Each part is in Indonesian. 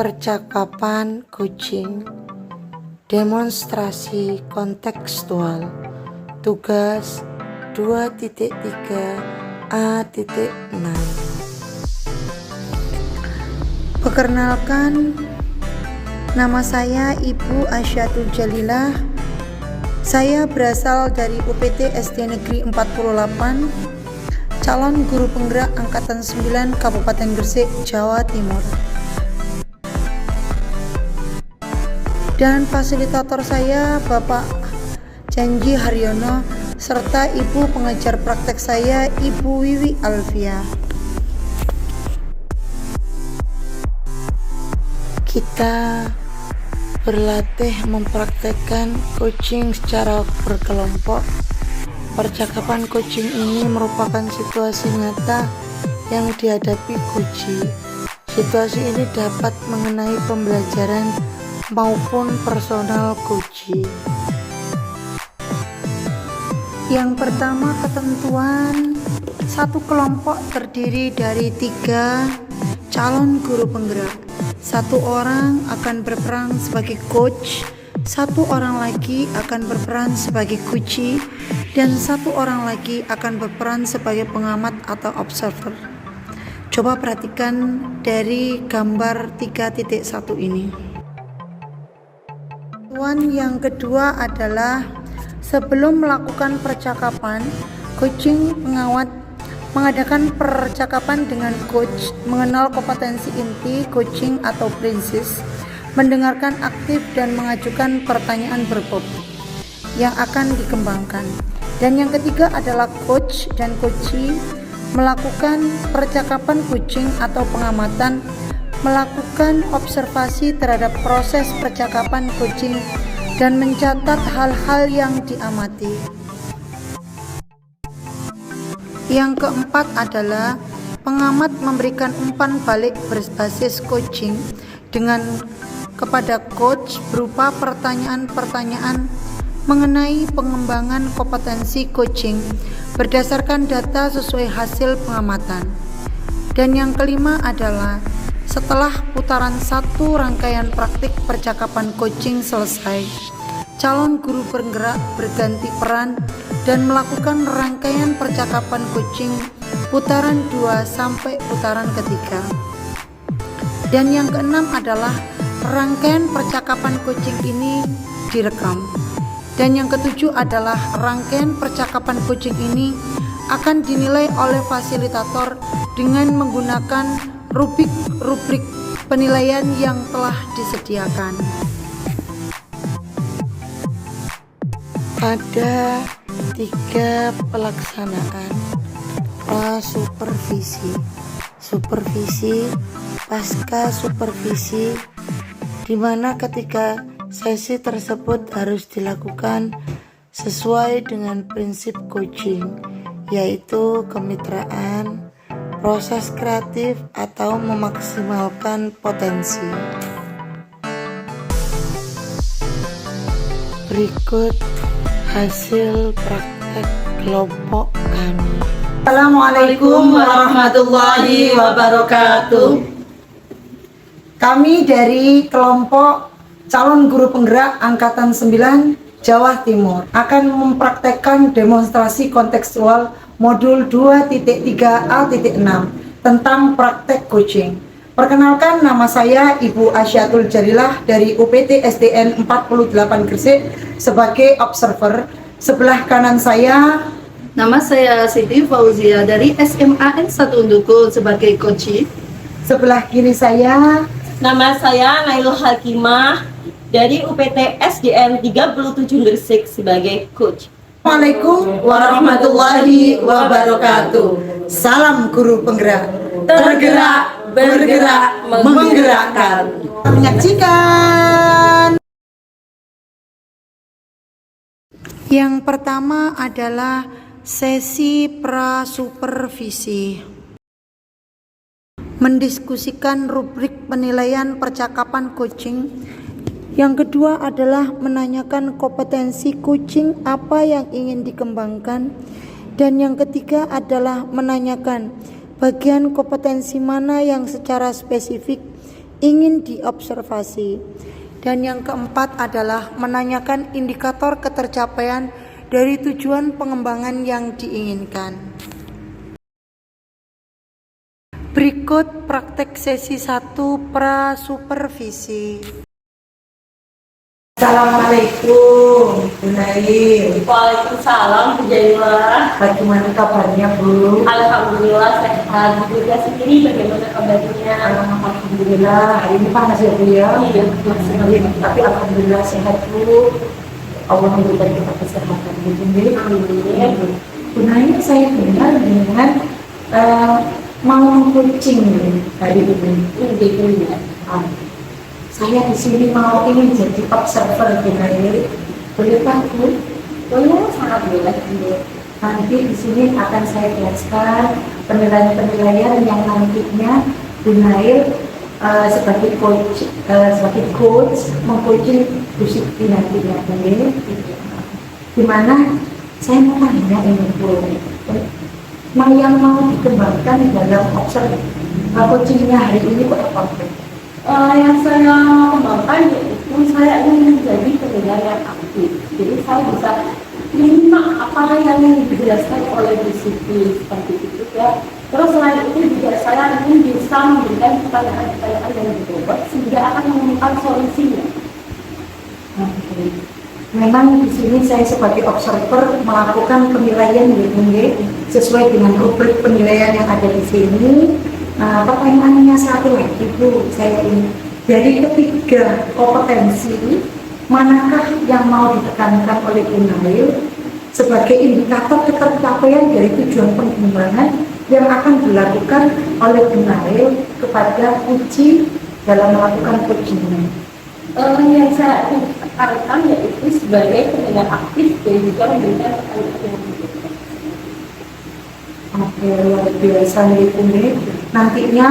Percakapan coaching, demonstrasi kontekstual, tugas 2.3a.6. Perkenalkan, nama saya Ibu Asyatul Jalilah. Saya berasal dari UPT SD Negeri 48, calon guru penggerak Angkatan 9 Kabupaten Gresik, Jawa Timur. Dan fasilitator saya Bapak Janji Haryono serta Ibu pengajar praktek saya Ibu Wiwi Alfia. Kita berlatih mempraktekkan coaching secara berkelompok. Percakapan coaching ini merupakan situasi nyata yang dihadapi coachee. Situasi ini dapat mengenai pembelajaran maupun personal coachee. Yang pertama, ketentuan. Satu kelompok terdiri dari 3 calon guru penggerak. 1 orang akan berperan sebagai coach, 1 orang lagi akan berperan sebagai coachee, dan 1 orang lagi akan berperan sebagai pengamat atau observer. Coba perhatikan dari gambar 3.1 ini. Yang kedua adalah sebelum melakukan percakapan, coaching pengawat mengadakan percakapan dengan coach, mengenal kompetensi inti coaching atau prinsip, mendengarkan aktif dan mengajukan pertanyaan berbobot yang akan dikembangkan. Dan yang ketiga adalah coach dan coachee melakukan percakapan coaching atau pengamatan, melakukan observasi terhadap proses percakapan coaching dan mencatat hal-hal yang diamati. Yang keempat adalah pengamat memberikan umpan balik berbasis coaching kepada coach berupa pertanyaan-pertanyaan mengenai pengembangan kompetensi coaching berdasarkan data sesuai hasil pengamatan. Dan yang kelima adalah setelah putaran 1 rangkaian praktik percakapan coaching selesai, calon guru penggerak berganti peran dan melakukan rangkaian percakapan coaching putaran 2 sampai putaran ketiga. Dan yang keenam adalah rangkaian percakapan coaching ini direkam. Dan yang ketujuh adalah rangkaian percakapan coaching ini akan dinilai oleh fasilitator dengan menggunakan rubrik penilaian yang telah disediakan. Ada 3 pelaksanaan pra-supervisi, supervisi, pasca supervisi, di mana ketika sesi tersebut harus dilakukan sesuai dengan prinsip coaching, yaitu kemitraan, proses kreatif, atau memaksimalkan potensi. Berikut hasil praktek kelompok kami. Assalamualaikum warahmatullahi wabarakatuh. Kami dari kelompok calon guru penggerak Angkatan 9 Jawa Timur akan mempraktekkan demonstrasi kontekstual modul 2.3a.6 tentang praktek coaching. Perkenalkan, nama saya Ibu Asyatul Jalilah dari UPT SDN 48 Gresik sebagai observer. Sebelah kanan saya, nama saya Siti Fauzia dari SMA N1 Undukul sebagai coachee. sebelah kiri saya, nama saya Nailul Hakimah dari UPT SDN 37 Gresik sebagai coach. Assalamualaikum warahmatullahi wabarakatuh. Salam guru penggerak. Tergerak, bergerak, menggerakkan. Menyaksikan. Yang pertama adalah sesi pra-supervisi. Mendiskusikan rubrik penilaian percakapan coaching. Yang kedua adalah menanyakan kompetensi coaching apa yang ingin dikembangkan. Dan yang ketiga adalah menanyakan bagian kompetensi mana yang secara spesifik ingin diobservasi. Dan yang keempat adalah menanyakan indikator ketercapaian dari tujuan pengembangan yang diinginkan. Berikut praktek sesi 1 pra-supervisi. Assalamualaikum, Bu Nail. Waalaikumsalam, Bu Jaila. Bagaimana kabarnya, Bu? Alhamdulillah sehat. Bu Jaila sendiri bagaimana kabarnya? Alhamdulillah, hari ini panas ya, Bu ya? Iya, Tapi alhamdulillah sehat, Bu. Allah memberikan kita kesehatan, Bu. Amin. Bu Nail, saya dengar dengan mau coaching hari ini. Ah, saya di sini mau ingin jadi observer Bu Nail. Boleh Pak, Bu? Boleh, sangat boleh. Nanti di sini akan saya jelaskan penilaian-penilaian yang nantinya Bu Nail sebagai coach mengcoaching Bu Siti nantinya, dimana saya mau tanya ini Bu, yang mau dikembangkan dalam coachingnya hari ini kok apa Bu? Yang saya kembangkan yaitu saya ingin menjadi pendengar yang aktif. Jadi saya bisa menyimak apa yang dijelaskan oleh Bu Siti seperti itu ya. Terus selain itu juga saya ingin bisa memberikan pertanyaan-pertanyaan yang berbobot sehingga akan menemukan solusinya. Oke. Memang di sini saya sebagai observer melakukan penilaian sesuai dengan rubrik penilaian yang ada di sini. Pertanyaannya satu lagi Bu, saya ini dari ketiga kompetensi manakah yang mau ditekankan oleh Bu Nail sebagai indikator ketercapaian dari tujuan pengembangan yang akan dilakukan oleh Bu Nail kepada uji dalam melakukan coaching? Yang saya tekankan yaitu sebagai pendengar aktif dan juga memberikan pertanyaan yang berbobot. Oke, luar biasa nih. Nantinya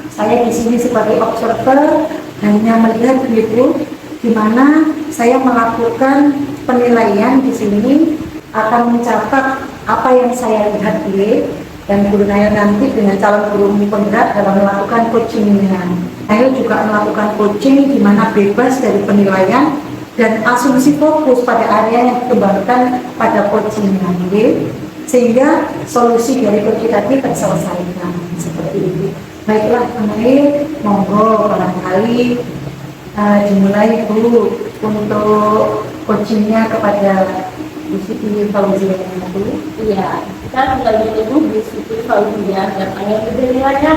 saya di sini sebagai observer hanya melihat Bu, di mana saya melakukan penilaian di sini akan mencatat apa yang saya lihat dan Bu Nail nanti dengan calon guru penggerak dalam melakukan coachingnya. Nail juga melakukan coaching di mana bebas dari penilaian dan asumsi fokus pada area yang dikembangkan pada coachingnya, sehingga solusi dari coaching tadi terselesaikan seperti itu. Baiklah, Nail, monggo barangkali dimulai Bu untuk coachingnya kepada Bu Siti Fauzia dulu. Iya, kita mulai dulu Bu Siti Fauzia dan ayah berjalannya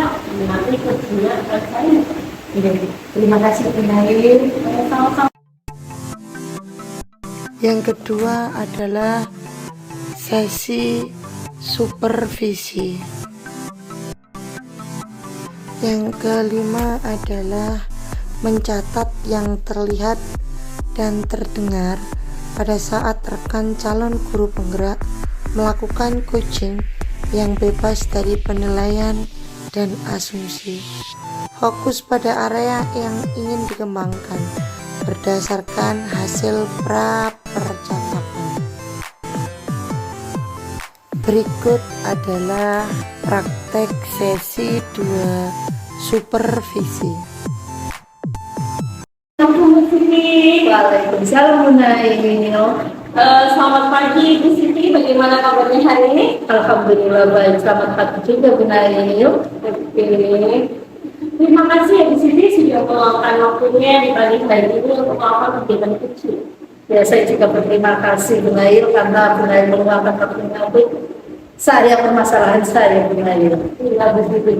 nanti coachingnya akan saya. Terima kasih Bu Nail. Sama-sama. Yang kedua adalah sesi supervisi. Yang kelima adalah mencatat yang terlihat dan terdengar pada saat rekan calon guru penggerak melakukan coaching yang bebas dari penilaian dan asumsi. Fokus pada area yang ingin dikembangkan berdasarkan hasil pra-percakapan. Berikut adalah praktek sesi 2 supervisi. Bu Siti. Waalaikumsalam Bu Nail. Selamat pagi Bu Siti, bagaimana kabarnya hari ini? Alhamdulillah baik, selamat pagi juga Bu Nail. Oke. Terima kasih ya Bu Siti sudah meluangkan waktunya di pagi hari ini untuk melakukan kegiatan kecil. Ya, saya juga berterima kasih Bu Nail karena Bu Nail meluangkan waktunya untuk saya permasalahan saya Bu Nail. Iya Bu Siti.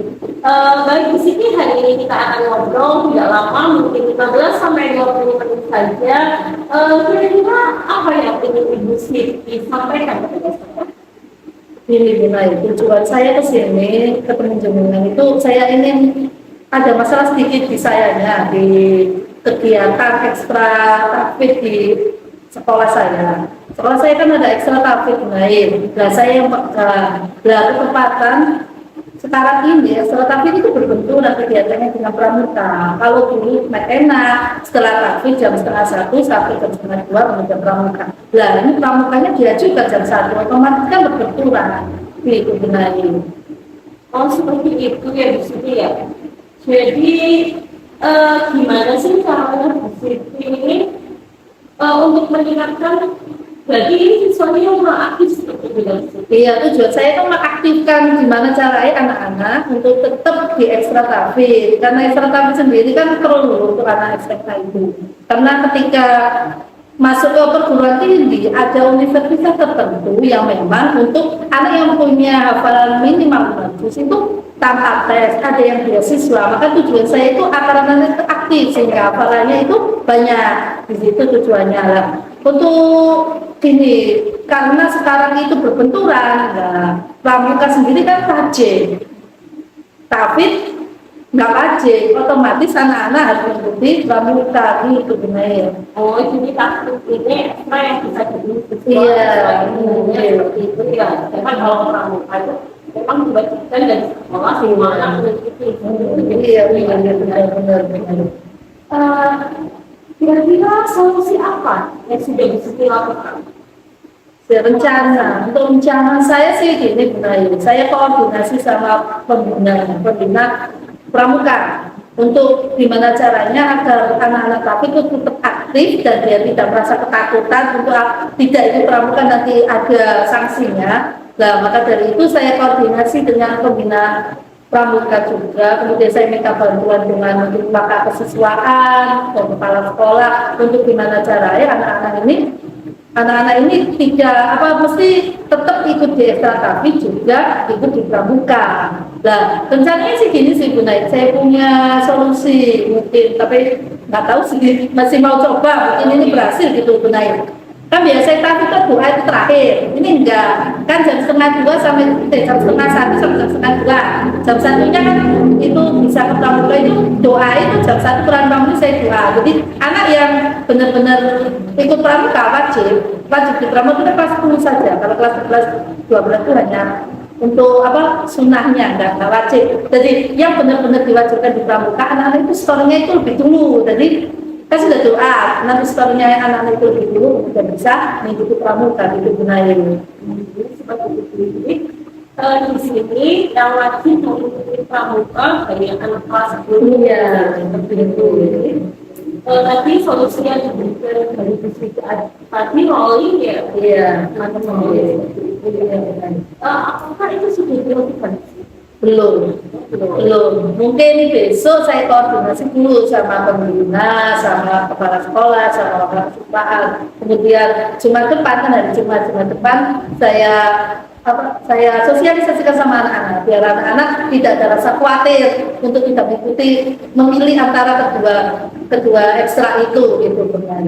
Baik Bu Siti, hari ini kita akan ngobrol tidak lama, mungkin 15 sampai 20 menit saja. Kira-kira apa yang ingin Ibu Siti sampaikan kepada saya? Ini Bu Nail, tujuan saya ke sini ketemu jenengan itu saya ingin ada masalah sedikit di sayanya di kegiatan ekstra aktif di sekolah saya. Sekolah saya kan ada ekstra aktif lain. Nah, saya yang pegang. Nah, kesempatan sekarang ini ekstra aktif itu berbenturan kegiatannya dengan pramuka. Kalau dulu enak setelah aktif jam 12:30 sampai jam 1:30 menuju pramuka. Nah, ini pramukanya diajukan jam 1, otomatis kan berbenturan. Itu benar. Oh seperti itu ya Bu Siti ya. Jadi Gimana sih caranya Bu Siti ini untuk meningkatkan, berarti ini siswanya yang kurang aktif seperti itu kan? Iya, tujuan saya kan mengaktifkan gimana caranya anak-anak untuk tetap di ekstra tafid. Karena ekstra tafid sendiri kan perlu untuk anak SMK itu. Karena ketika masuk ke perguruan tinggi ada universitas tertentu yang memang untuk anak yang punya hafalan minimal bagus itu tanpa tes, ada yang beasiswa. Maka tujuan saya itu agar anak aktif sehingga hafalannya itu banyak. Di situ tujuannya lah. Untuk gini, karena sekarang itu berbenturan, nah, pramuka sendiri kan rajin, tapi nggak rajin, otomatis anak-anak harus mengikuti pramuka gitu benar. Oh, jadi takut ini ekstra yang bisa diikuti. Iya, seperti itu ya. Karena kalau pramuka itu memang dibacakan dari sekolah semuanya mengikuti. Iya, benar. Kira-kira solusi apa yang sudah bisa dilakukan? Rencana, untuk rencana saya sih gini benar. Saya koordinasi sama pembina pramuka untuk gimana caranya agar anak-anak tapi itu tetap aktif dan dia tidak merasa ketakutan untuk tidak ikut pramuka nanti ada sanksinya. Nah, maka dari itu saya koordinasi dengan pembina pramuka juga, kemudian saya minta bantuan dengan mungkin pakar kesiswaan dan kepala sekolah untuk gimana caranya anak-anak ini tidak mesti tetap ikut di ekstra tapi juga ikut di pramuka. Nah, rencananya sih gini sih Bu Naik, saya punya solusi mungkin, tapi nggak tahu sih, masih mau coba mungkin ini berhasil gitu Bu Naik. Kan biasanya tapi kan doa itu terakhir, ini enggak, kan jam 1:30 sampai jam 1:30 sampai jam 1:30. Jam satunya kan itu bisa ke pramuka itu doa itu jam 1 kurang 5 menit saya doa. Jadi anak yang benar-benar ikut pramuka wajib di pramuka itu kelas 10 saja. Kalau kelas 11 12 itu hanya untuk sunahnya enggak wajib. Jadi yang benar-benar diwajibkan di pramuka anak-anak itu skornya itu lebih dulu. Jadi kan sudah doa, nanti setelahnya anak-anak itu lebih dulu sudah bisa mengikuti pramuka itu gunain. Seperti itu. Di sini yang wajib mengikuti pramuka dari anak kelas 10. Iya, seperti itu. Tadi solusi yang diberikan dari bisnis tadi rolling ya. Iya, apakah itu sudah dilakukan? belum. Mungkin besok saya koordinasi dulu sama pembina, sama kepala sekolah, sama kepala kesiswaan. Kemudian Jumat depan, kan hari Jumat depan saya sosialisasikan sama anak-anak biar anak-anak tidak ada rasa khawatir untuk tidak mengikuti, memilih antara kedua ekstra itu benar.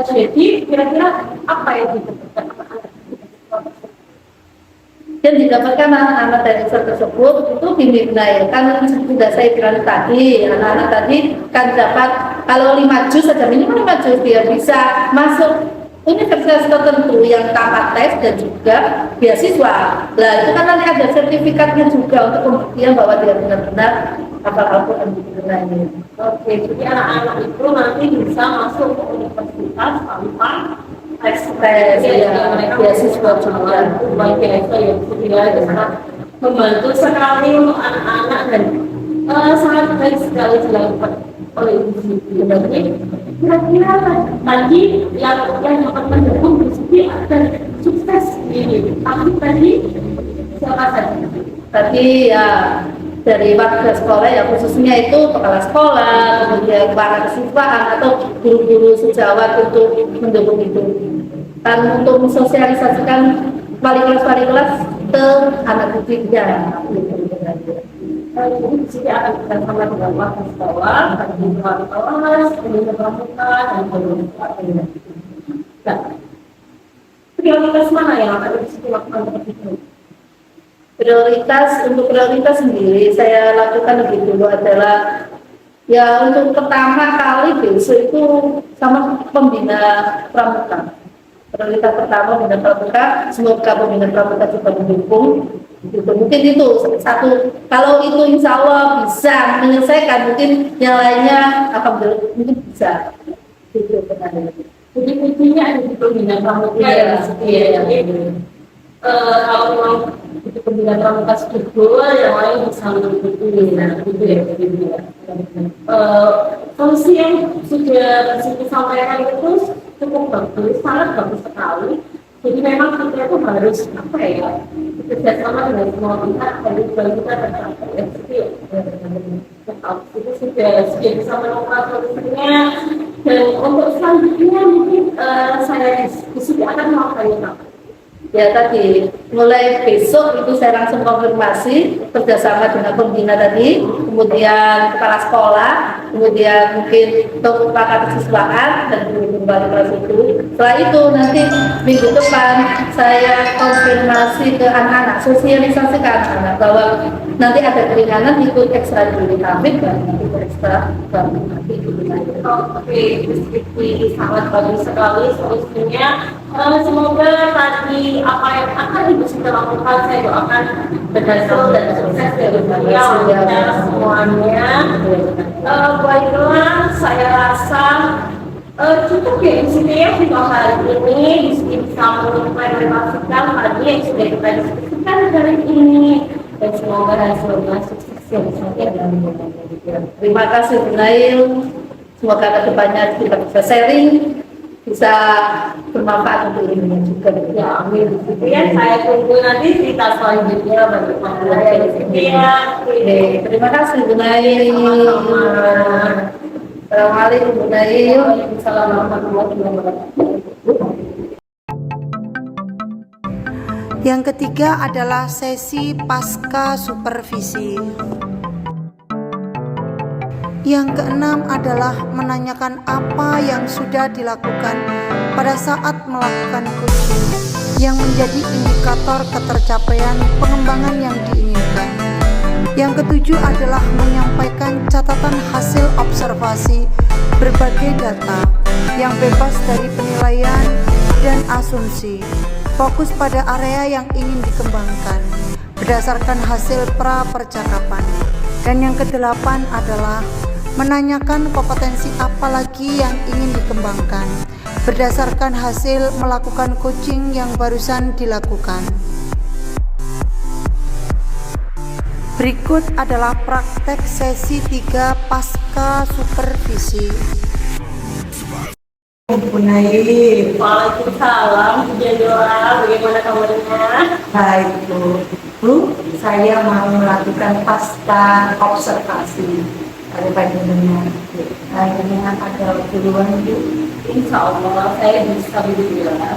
Jadi kira-kira apa yang dibutuhkan anak-anak? Dan didapatkan anak-anak dari ekstra tersebut itu dimiliki kan sudah saya bilang tadi, anak-anak tadi kan dapat kalau 5 juz saja minimal 5 juz dia bisa masuk universitas tertentu yang tanpa tes dan juga beasiswa. Nah itu kan nanti ada sertifikatnya juga untuk pembuktian bahwa dia benar-benar Al-Quran ini. Oke, jadi anak-anak itu nanti bisa masuk ke universitas tanpa tes ya, beasiswa juga. Luar biasa ya, sudah sangat membantu sekali untuk anak-anak dan sangat baik sekali dilakukan oleh Ibu Siti. Jadi kira-kira tadi yang akan mendukung Ibu Siti akan sukses ini. Tapi tadi siapa saja? Tadi ya dari warga sekolah ya khususnya itu kepala sekolah, kemudian para kesiswaan atau guru-guru sejawat untuk mendukung itu. Dan untuk mensosialisasikan wali kelas ke anak didiknya. Jadi sini akan bersama dengan warga sekolah, bagi wali kelas, kemudian pramuka dan sebagainya. Nah, prioritas mana yang akan dilakukan seperti itu? Prioritas sendiri saya lakukan lebih dulu adalah ya untuk pertama kali besok itu sama pembina pramuka. Prioritas pertama pembina pramuka, semoga pembina pramuka juga mendukung. Mungkin itu satu, kalau itu insya Allah bisa menyelesaikan, mungkin yang lainnya mungkin bisa. Itu benar. Jadi kuncinya ada di pembina pramuka ya. kalau memang itu pembina pramuka struktur, yang lain bisa mengikuti. Nah, itu ya jadi dia. Solusi yang sudah disampaikan itu cukup bagus, sangat bagus sekali. Jadi memang kita itu harus apa ya, bekerjasama dengan semua pihak dan juga kita tercapai. Jadi itu sudah bisa menemukan solusinya. Dan untuk selanjutnya mungkin saya diskusi akan melakukan apa? Ya tadi, mulai besok itu saya langsung konfirmasi kerjasama dengan pembina tadi, kemudian kepala sekolah, kemudian mungkin untuk pakar kesiswaan dan guru baru kelas itu. Setelah itu nanti minggu depan saya konfirmasi ke anak-anak, sosialisasi ke anak-anak bahwa nanti ada keringanan ikut ekstra dulu kami dan ikut ekstra kami. Oke, diskusi sangat bagus sekali solusinya. Semoga tadi apa yang akan Ibu sudah lakukan, saya doakan berhasil dan sukses dari beliau semuanya. Baiklah, saya rasa cukup ya di sini ya untuk hari ini. Di sini bisa mengimplementasikan tadi yang sudah kita diskusikan hari ini, dan semoga hasilnya sukses ya di sini. Terima kasih Bu Nail. Semoga kedepannya kita bisa sharing, bisa bermanfaat untuk ilmunya juga. Ya, amin. Ya, saya tunggu nanti cerita selanjutnya bagaimana saya di sini ya. Oke, terima kasih Bu Nail. Assalamualaikum Bu Nail. Assalamualaikum warahmatullahi wabarakatuh. Yang ketiga adalah sesi pasca supervisi. Yang keenam adalah menanyakan apa yang sudah dilakukan pada saat melakukan coaching yang menjadi indikator ketercapaian pengembangan yang diinginkan. Yang ketujuh adalah menyampaikan catatan hasil observasi berbagai data yang bebas dari penilaian dan asumsi, fokus pada area yang ingin dikembangkan berdasarkan hasil pra-percakapan. Dan yang kedelapan adalah menanyakan kompetensi apa lagi yang ingin dikembangkan berdasarkan hasil melakukan coaching yang barusan dilakukan. Berikut adalah praktek sesi 3 pasca supervisi. Bu Nail, Waalaikumsalam, Bu Jadwal, bagaimana kabarnya? baik Bu, saya mau melakukan pasca observasi pada panjenengan. Panjenengan ada duluan Bu. Insya Allah saya bisa berbicara.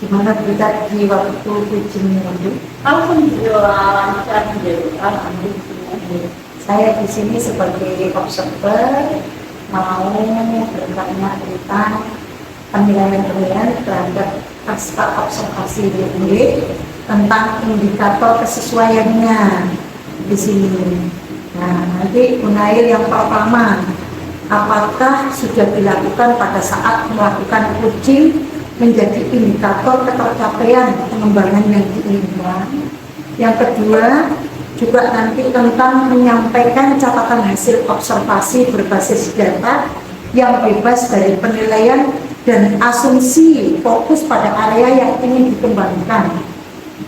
Gimana Bu tadi waktu coachingnya Bu? Alhamdulillah lancar berjalan, alhamdulillah. Saya di sini sebagai observer mau bertanya tentang penilaian terhadap pasca observasi ini tentang indikator kesesuaiannya di sini. Nah, nanti Bu Nail yang pertama, apakah sudah dilakukan pada saat melakukan coaching menjadi indikator ketercapaian pengembangan yang diinginkan? Yang kedua, juga nanti tentang menyampaikan catatan hasil observasi berbasis data yang bebas dari penilaian dan asumsi, fokus pada area yang ingin dikembangkan.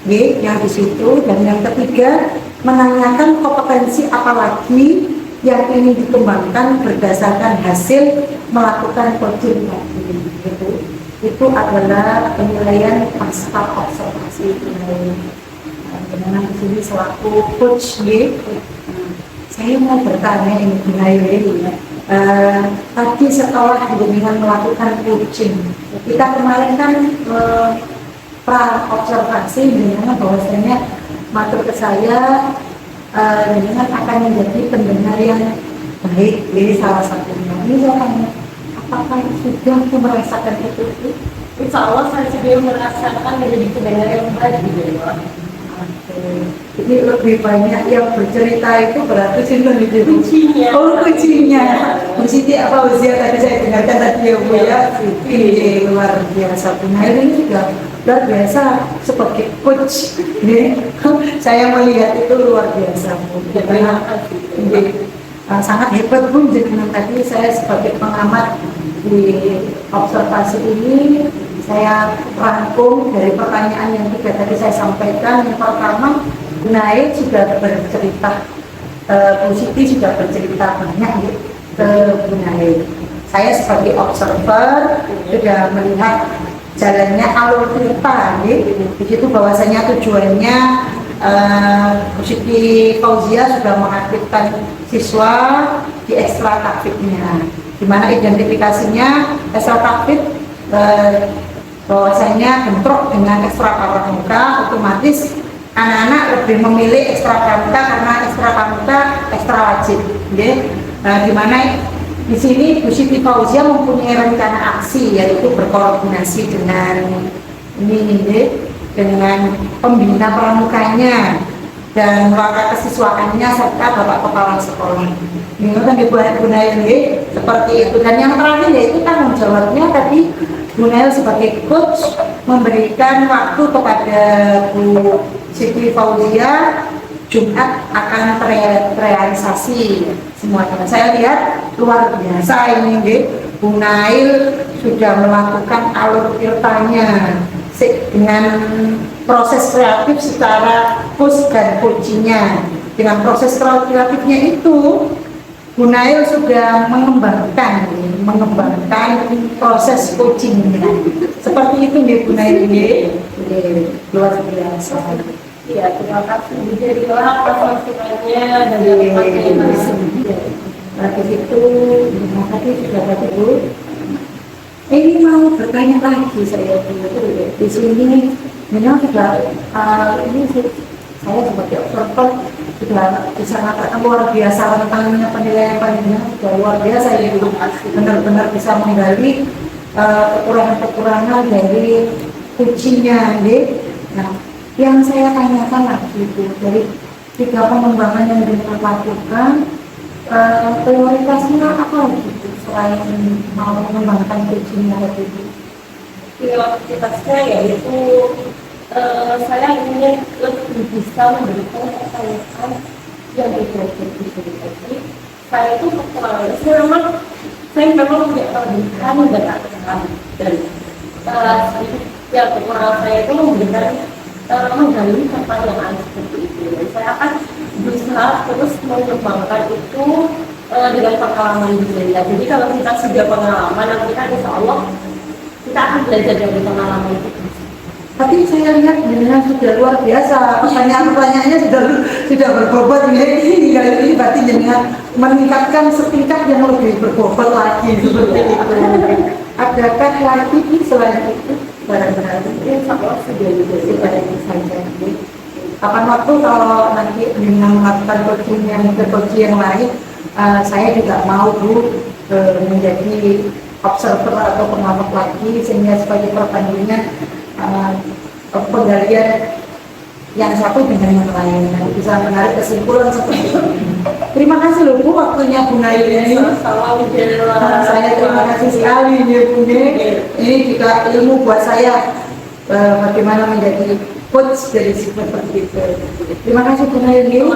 Yang di situ. Dan yang ketiga, menanyakan kompetensi apa lagi yang ingin dikembangkan berdasarkan hasil melakukan coaching tadi. Itu adalah penilaian pasca observasi. Dengan di sini selaku coach, saya mau bertanya ini Bu Nail. Tadi setelah dengan melakukan coaching, kita kemarin kan pra observasi dengan bahwasanya matur ke saya dengan akan menjadi pendengar yang baik, ini salah satunya. Ini saya tanya, apakah sudah merasakan itu? Insya Allah saya sudah merasakan menjadi pendengar yang baik di Jawa. Jadi lebih banyak yang bercerita itu berarti sinten itu Kuncinya. Oh, kuncinya. Bu Siti apa usia tadi saya dengarkan tadi ya Bu ya. Ini luar biasa. Bu Nail ini juga luar biasa sebagai coach. Saya melihat itu luar biasa Bu. Terima kasih. Sangat hebat Bu. Jadi tadi saya sebagai pengamat di observasi ini Saya rangkum dari pertanyaan yang tiga tadi saya sampaikan. Yang pertama, Naik sudah bercerita, Bu Siti sudah bercerita banyak ke Bu Naik. Saya sebagai observer sudah melihat jalannya alur cerita, di situ bahwasanya tujuannya Bu Siti Fauzia sudah mengaktifkan siswa di ekstra takfidnya, di mana identifikasinya ekstra takfid bahwasanya bentrok dengan ekstra pramuka, otomatis anak-anak lebih memilih ekstra pramuka karena ekstra pramuka ekstra wajib, di mana di sini Bu Siti Fauzia mempunyai rencana aksi, yaitu berkoordinasi dengan dengan pembina pramukanya dan warga kesiswaannya serta bapak kepala sekolah. Ini kan dibuat Bu Nail seperti itu. Dan yang terakhir yaitu tanggung jawabnya tadi Bu Nail sebagai coach memberikan waktu kepada Bu Siti Fauzia. Jumat akan terrealisasi semuanya. Saya lihat luar biasa ini, Bu Nail sudah melakukan alur filternya dengan proses kreatif secara push dan coachingnya. Dengan proses kreatifnya itu, Bu Nail sudah mengembangkan proses coachingnya. Seperti itu Bu Nail, luar biasa. Iya, terima kasih. Jadilah masukannya dari Berarti itu, terima kasih sudah dapat Bu. Ini mau bertanya lagi saya di sini. Memang sudah ini saya sebagai observer sudah bisa mengatakan luar biasa tentang penilaian sudah luar biasa ya, benar-benar bisa menggali kekurangan-kekurangan dari kucingnya, Nah, yang saya tanyakan lagi itu dari 3 pengembangan yang dilakukan, prioritasnya apa gitu selain mau mengembangkan kucingnya itu? prioritasnya yaitu saya ingin lebih bisa memberikan pertanyaan yang berbeda. Jadi saya itu kekurangan, saya memang punya kelebihan dan kekurangan, dan ya kekurangan saya itu memberikan menggali pertanyaan seperti itu. Dan saya akan berusaha terus mengembangkan itu dengan pengalaman dunia. Jadi kalau kita sudah pengalaman, nanti kan insya Allah kita akan belajar dari pengalaman itu. Tapi saya lihat dengan sudah luar biasa, pertanyaan-pertanyaannya sudah berbobot ini berarti dengan meningkatkan setingkat yang lebih berbobot lagi seperti itu. Adakah lagi selain itu barang-barang insya Allah sudah saja. Kapan waktu kalau nanti dengan melakukan coaching yang lain, saya juga mau Bu menjadi observer atau pengamat lagi, sehingga sebagai perbandingan penggalian yang satu dengan yang lain bisa menarik kesimpulan seperti itu. Terima kasih loh Bu waktunya Bu Nail ini. Saya terima kasih sekali Bu. Ini juga ilmu buat saya bagaimana menjadi coach dari seperti itu. Terima kasih Bu Nail.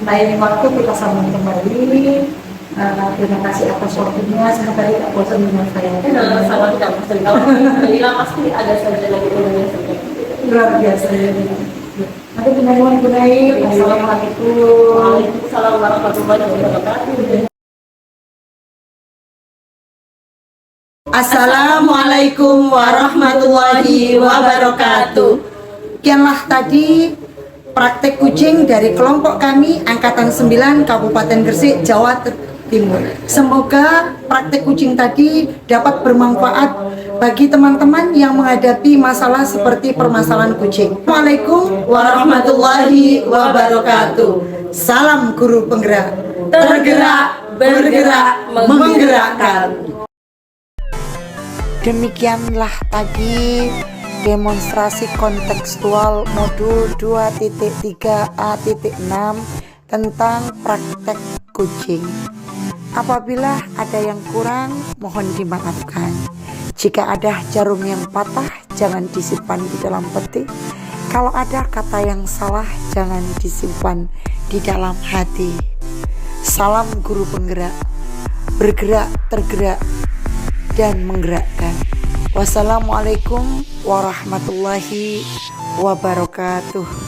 Lain waktu kita sambung kembali. Terima kasih atas waktunya. Semoga tidak bosan dengan saya. Sama tidak bosan. Kalau pasti ada saja lagi yang luar biasa. Nanti penanyaan Bu Nail. Assalamualaikum. Waalaikumsalam warahmatullahi wabarakatuh. Assalamualaikum warahmatullahi wabarakatuh. Sekianlah tadi praktek kucing dari kelompok kami Angkatan 9 Kabupaten Gresik, Jawa Timur. Semoga praktek kucing tadi dapat bermanfaat bagi teman-teman yang menghadapi masalah seperti permasalahan kucing. Assalamualaikum warahmatullahi wabarakatuh. Salam guru penggerak. Tergerak, bergerak, menggerakkan. Demikianlah tadi demonstrasi kontekstual modul 2.3a.6 tentang praktek kucing. Apabila ada yang kurang, mohon dimaafkan. Jika ada jarum yang patah, jangan disimpan di dalam peti. Kalau ada kata yang salah, jangan disimpan di dalam hati. Salam guru penggerak, bergerak, tergerak, dan menggerakkan. Wassalamualaikum warahmatullahi wabarakatuh.